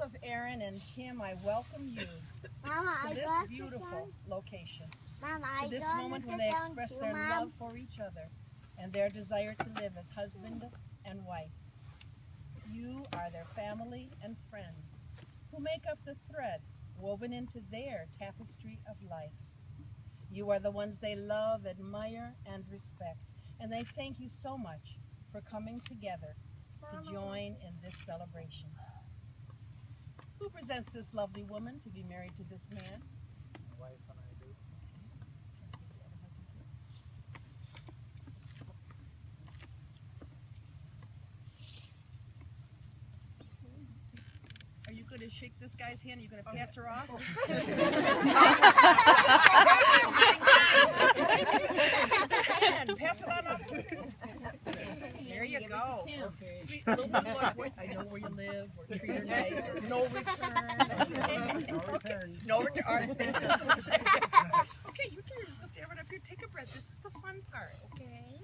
of Aaron and Tim, I welcome you Mama, to this beautiful location, to this moment when they express their love for each other and their desire to live as husband and wife. You are their family and friends who make up the threads woven into their tapestry of life. You are the ones they love, admire, and respect, and they thank you so much for coming together to join in this celebration. Who presents this lovely woman to be married to this man? My wife and I do. Are you going to shake this guy's hand? Are you going to pass her off? Pass it on up. There you go. Okay. A little bit like, I know where you live, or treat her nice, or no return. No return. No return. Okay, you two are just going to stand right up here. Take a breath. This is the fun part, okay?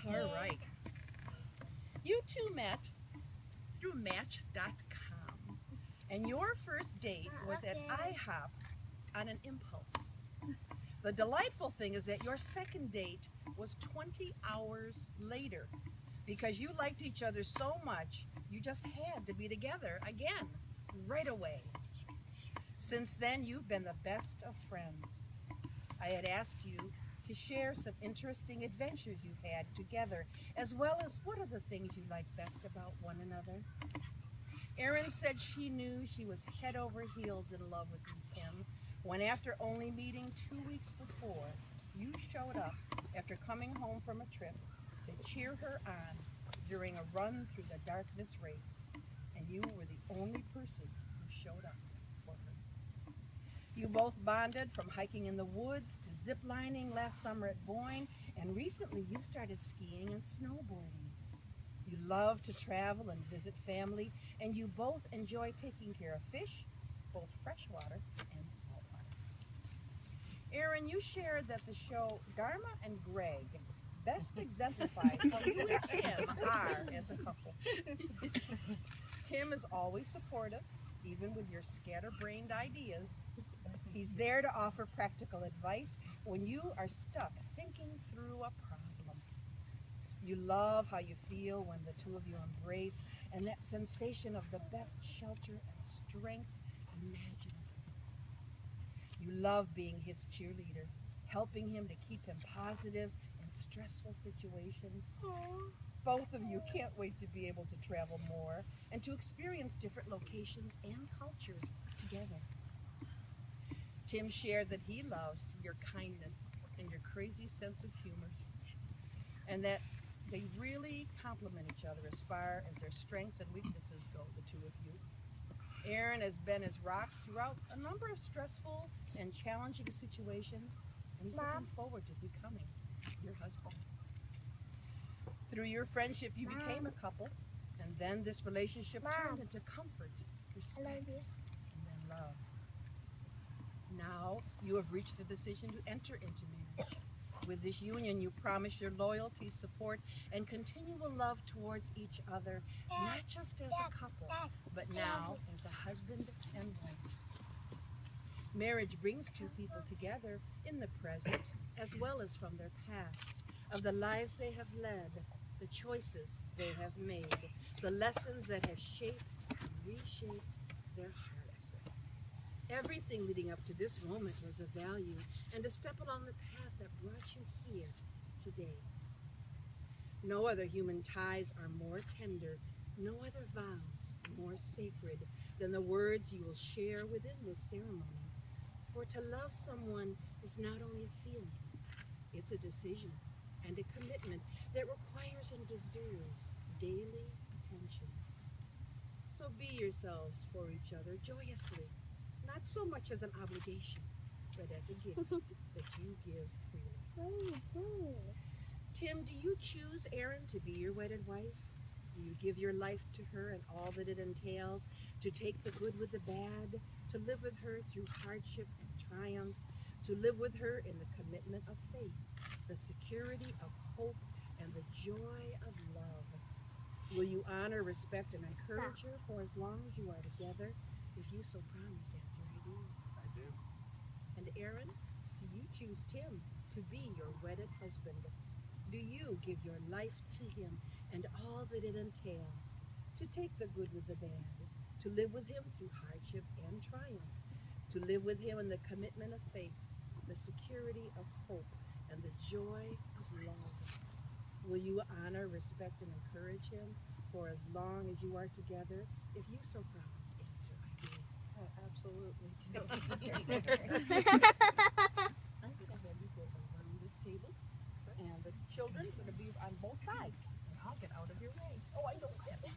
All right. You two met through Match.com, and your first date was at IHOP on an impulse. The delightful thing is that your second date was 20 hours later because you liked each other so much you just had to be together again right away. Since then, you've been the best of friends. I had asked you to share some interesting adventures you've had together, as well as what are the things you like best about one another. Erin said she knew she was head over heels in love with you, Tim, when after only meeting 2 weeks before, you showed up after coming home from a trip to cheer her on during a run through the darkness race, and you were the only person who showed up for her. You both bonded from hiking in the woods to ziplining last summer at Boyne, and recently you started skiing and snowboarding. You love to travel and visit family, and you both enjoy taking care of fish, both freshwater and saltwater. Erin, you shared that the show Dharma and Greg best exemplifies how you and Tim are as a couple. Tim is always supportive, even with your scatterbrained ideas. He's there to offer practical advice when you are stuck thinking through a problem. You love how you feel when the two of you embrace, and that sensation of the best shelter and strength imaginable. You love being his cheerleader, helping him to keep him positive in stressful situations. Aww. Both of you can't wait to be able to travel more and to experience different locations and cultures together. Tim shared that he loves your kindness and your crazy sense of humor, and that they really complement each other as far as their strengths and weaknesses go, the two of you. Erin has been his rock throughout a number of stressful and challenging situations, and he's looking forward to becoming your husband. Through your friendship, you became a couple, and then this relationship turned into comfort, respect, and then love. Now you have reached the decision to enter into marriage. With this union, you promise your loyalty, support, and continual love towards each other, not just as a couple, but now as a husband and wife. Marriage brings two people together in the present, as well as from their past, of the lives they have led, the choices they have made, the lessons that have shaped and reshaped their hearts. Everything leading up to this moment was of value and a step along the path that brought you here today. No other human ties are more tender, no other vows more sacred than the words you will share within this ceremony. For to love someone is not only a feeling, it's a decision and a commitment that requires and deserves daily attention. So be yourselves for each other joyously, not so much as an obligation, but as a gift that you give freely. Tim, do you choose Erin to be your wedded wife? Do you give your life to her and all that it entails, to take the good with the bad, to live with her through hardship and triumph, to live with her in the commitment of faith, the security of hope, and the joy of love? Will you honor, respect, and encourage her for as long as you are together? If you so promise, answer I do. I do. And Aaron, do you choose Tim to be your wedded husband? Do you give your life to him and all that it entails? To take the good with the bad, to live with him through hardship and triumph, to live with him in the commitment of faith, the security of hope, and the joy of love. Will you honor, respect, and encourage him for as long as you are together? If you so promise, answer I do. I absolutely do. I'm going to have you go around this table, and the children are going to be on both sides. And I'll get out of your way. Oh, I don't get it.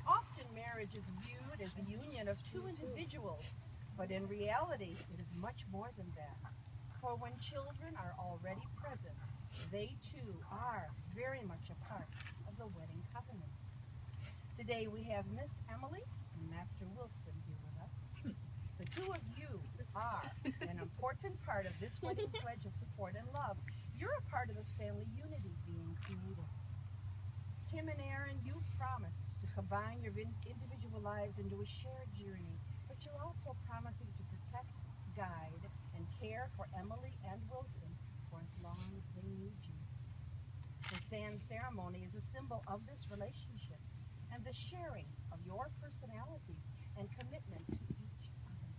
Often marriage is viewed as the union of two individuals, but in reality, it is much more than that. For when children are already present, they too are very much a part of the wedding covenant. Today we have Miss Emily and Master Wilson here with us. The two of you are an important part of this wedding pledge of support and love. You're a part of the family unity being created. Tim and Aaron, you've promised to combine your individual lives into a shared journey, but you're also promising to protect, guide, and care for Emily and Wilson for as long as they need you. The sand ceremony is a symbol of this relationship and the sharing of your personalities and commitment to each other.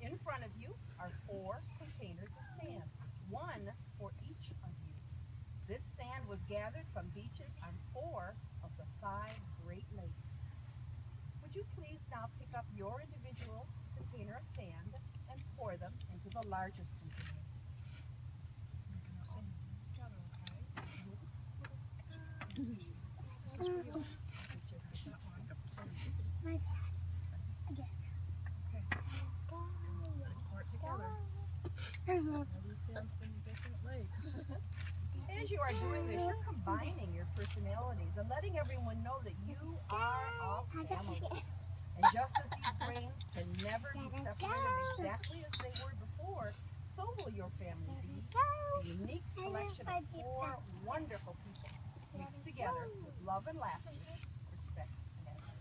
In front of you are 4 containers of sand, one for each of you. This sand was gathered from beaches on 4 of the 5 Great Lakes. Would you please now pick up your individual container of sand and pour them into the largest container? These sands from different lakes. As you are doing this, you're combining your personalities and letting everyone know that you are a family. And just as these grains can never be separated exactly as they were before, so will your family be a unique collection of 4 wonderful people mixed together with love and laughter, respect and admiration.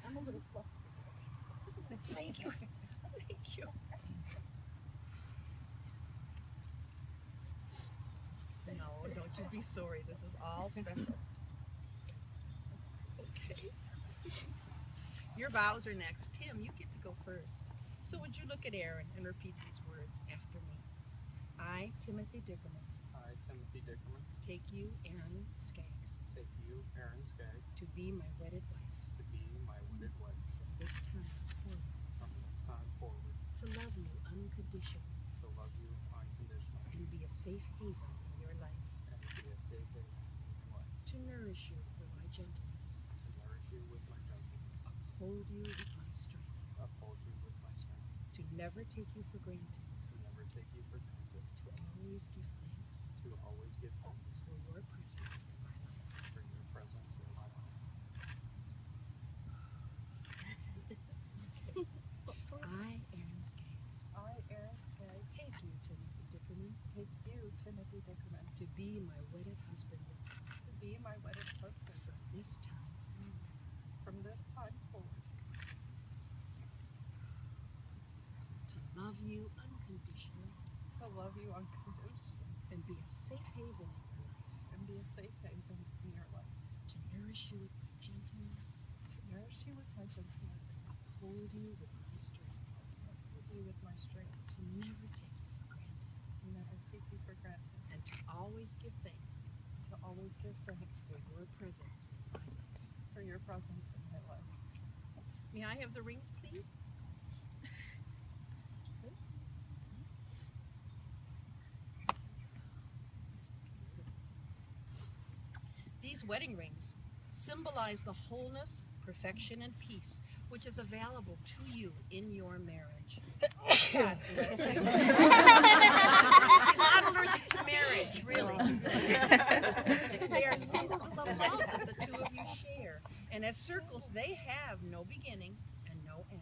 I'm a little fluffy. Thank you. Thank you. No, don't you be sorry. This is all special. Okay. Your vows are next. Tim, you get to go first. So would you look at Aaron and repeat these words after me? I, Timothy Dickerman, I, Timothy Dickerman, take you, Aaron Skaggs, take you, Aaron Skaggs, to be my wedded wife to be my wedded wife from this time forward, from this time forward, to love you unconditionally to love you unconditionally, and be a safe haven in your life, and be a safe haven in your life, to nourish you with my gentleness, to nourish you with my gentleness, uphold you with my strength, uphold you with my strength, to never take you for granted, to never take you for granted, to always give thanks to always give thanks for your presence in my life. for your presence in my life. I, Aaron Skaggs, I, Aaron Skaggs, take you, Timothy Dickerman, take you, Timothy Dickerman, to be my wedded husband to be my wedded husband from this time forward, from this time forward, to love you unconditionally to love you unconditionally and be a safe haven in your life, and be a safe haven in your life, to nourish you with my gentleness, to nourish you with my gentleness, uphold you with my strength, uphold you with my strength, to never take you for granted, never take you for granted, and to always give thanks to always give thanks for your presence in my life. for your presence in my life. May I have the rings, please? These wedding rings symbolize the wholeness, perfection, and peace which is available to you in your marriage. God bless you. He's not allergic to marriage, really. They are symbols of the of love that the two of you share. And as circles, they have no beginning and no end.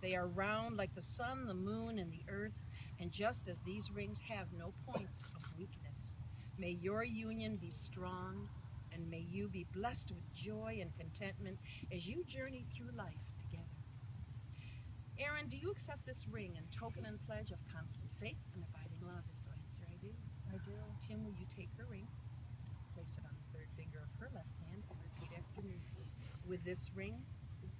They are round like the sun, the moon, and the earth, and just as these rings have no points of weakness. May your union be strong, and may you be blessed with joy and contentment as you journey through life together. Aaron, do you accept this ring in token and pledge of constant faith and abiding love? If so, answer, I do. I do. Tim, will you take her ring, place it on the third finger of her left hand, and repeat after me. With this ring, with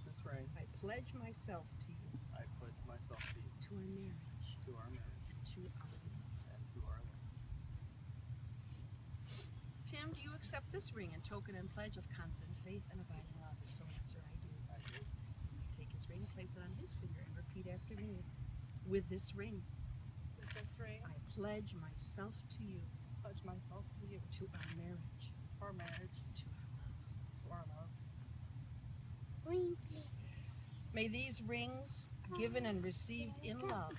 this ring, I pledge myself to you, I pledge myself to you, to our marriage, to our marriage, and to our love. and to our love. Tim, do you accept this ring in token and pledge of constant faith and abiding love? If so, answer, I do. I do. Take his ring, place it on his finger, and repeat after me. With this ring, With this ring, I pledge myself to you, pledge myself to you, to our marriage, our marriage, to our love. to our love. May these rings, given and received in love,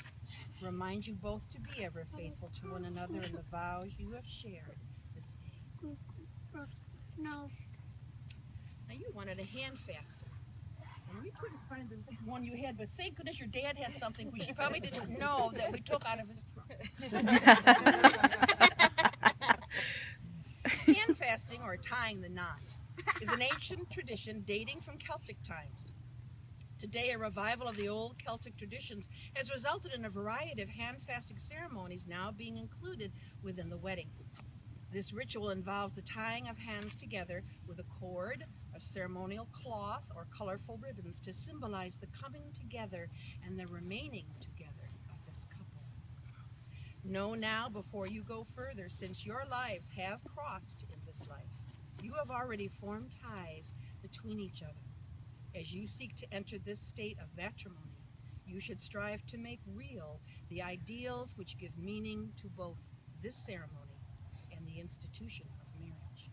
remind you both to be ever faithful to one another in the vows you have shared this day. No. Now you wanted a hand fasten, and we couldn't find the one you had, but thank goodness your dad had something which he probably didn't know that we took out of his trunk. Hand fasting, or tying the knot, is an ancient tradition dating from Celtic times. Today, a revival of the old Celtic traditions has resulted in a variety of hand fasting ceremonies now being included within the wedding. This ritual involves the tying of hands together with a cord, a ceremonial cloth, or colorful ribbons to symbolize the coming together and the remaining together of this couple. Know now, before you go further, since your lives have crossed in this life, you have already formed ties between each other. As you seek to enter this state of matrimony, you should strive to make real the ideals which give meaning to both this ceremony and the institution of marriage.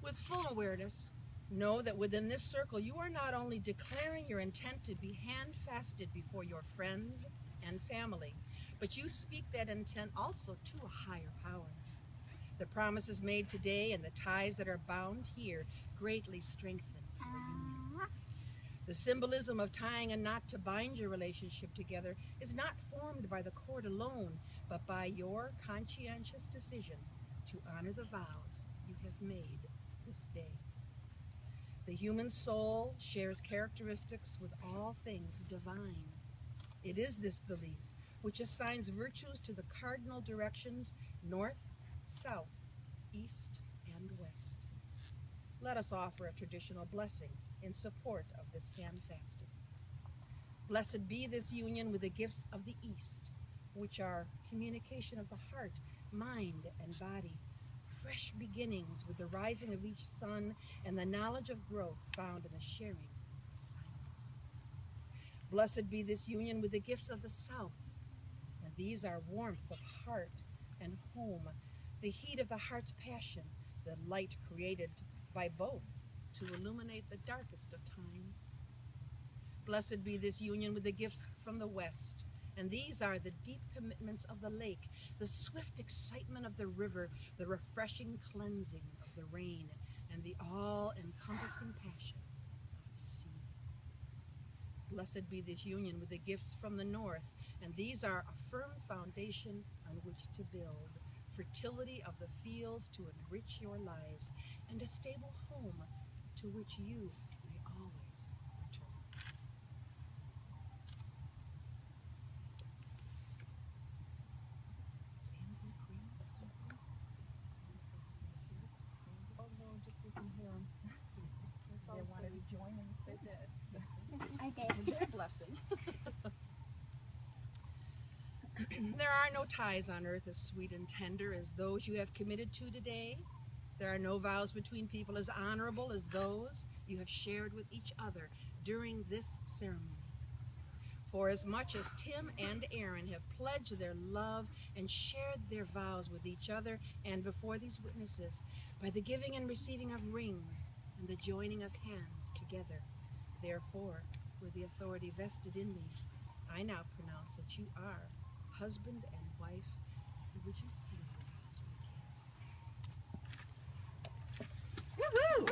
With full awareness, know that within this circle you are not only declaring your intent to be hand-fasted before your friends and family, but you speak that intent also to a higher power. The promises made today and the ties that are bound here greatly strengthen your union. The symbolism of tying a knot to bind your relationship together is not formed by the cord alone, but by your conscientious decision to honor the vows you have made this day. The human soul shares characteristics with all things divine. It is this belief which assigns virtues to the cardinal directions north, south, east, and west. Let us offer a traditional blessing in support of this hand fasting. Blessed be this union with the gifts of the East, which are communication of the heart, mind, and body, fresh beginnings with the rising of each sun, and the knowledge of growth found in the sharing of silence. Blessed be this union with the gifts of the South, and these are warmth of heart and home, the heat of the heart's passion, the light created by both to illuminate the darkest of times. Blessed be this union with the gifts from the West, and these are the deep commitments of the lake, the swift excitement of the river, the refreshing cleansing of the rain, and the all-encompassing passion of the sea. Blessed be this union with the gifts from the North, and these are a firm foundation on which to build, fertility of the fields to enrich your lives, and a stable home to which you may always return. Oh no, just we can hear them. They wanted to join and they did. I did. With their blessing. There are no ties on earth as sweet and tender as those you have committed to today. There are no vows between people as honorable as those you have shared with each other during this ceremony. For as much as Tim and Aaron have pledged their love and shared their vows with each other and before these witnesses, by the giving and receiving of rings, and the joining of hands together. Therefore, with the authority vested in me, I now pronounce that you are husband and wife. And would you seal your vows with a kiss? Woo-hoo!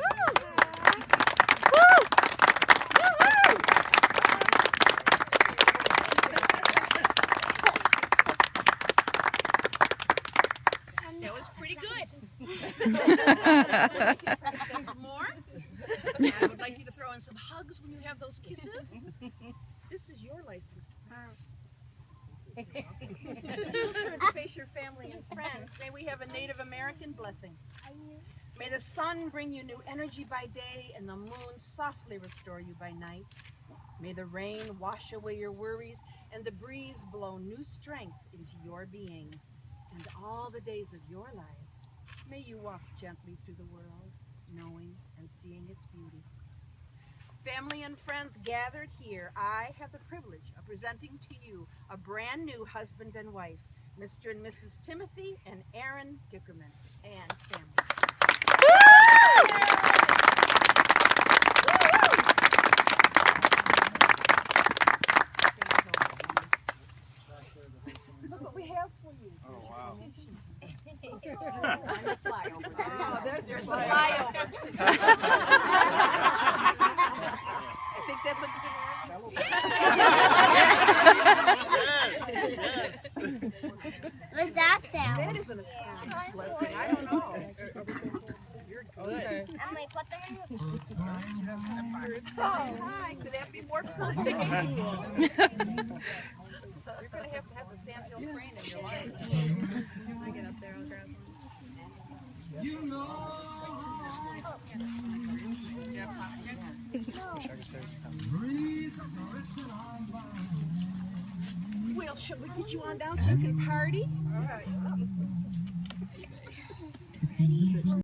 That was pretty good. Some more? I would like you to throw in some hugs when you have those kisses. This is your license. Turn to face your family and friends. May we have a Native American blessing. May the sun bring you new energy by day and the moon softly restore you by night. May the rain wash away your worries and the breeze blow new strength into your being. And all the days of your lives, may you walk gently through the world, knowing and seeing its beauty. Family and friends gathered here, I have the privilege of presenting to you a brand new husband and wife, Mr. and Mrs. Timothy and Aaron Dickerman, and family. Look what we have for you. Oh, wow. Oh, there's your flyover. I think that's a good Yes, yes. What's that sound? That is an astounding blessing. I don't know. You're good. Emily, put them in Oh, hi. Could that be more perfect? You're going to have the sandhill crane in your life. When I get up there, I'll grab one. Well, shall we get you on down so you can party? All right.